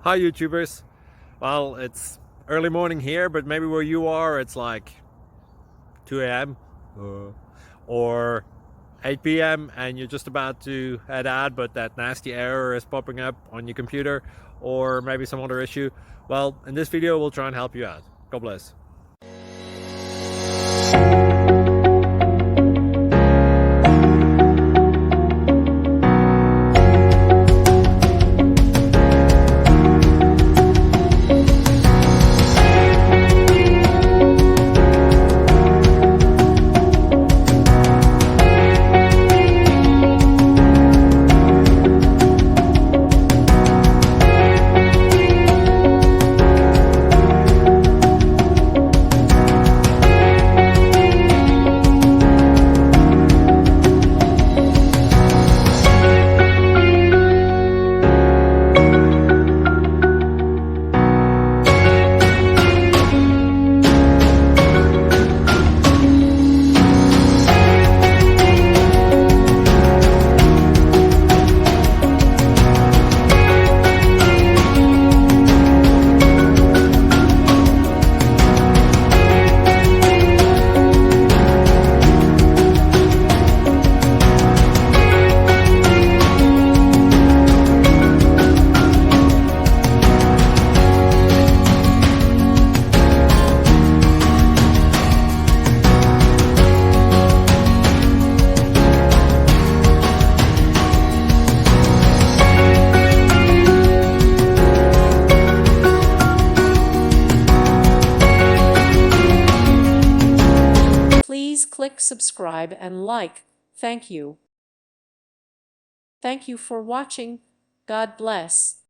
Hi YouTubers. Well, it's early morning here, but maybe where you are it's like 2 a.m. or 8 p.m. and you're just about to head out, but that nasty error is popping up on your computer, or maybe some other issue. Well, in this video we'll try and help you out. God bless. Please click subscribe and like. Thank you. Thank you for watching. God bless.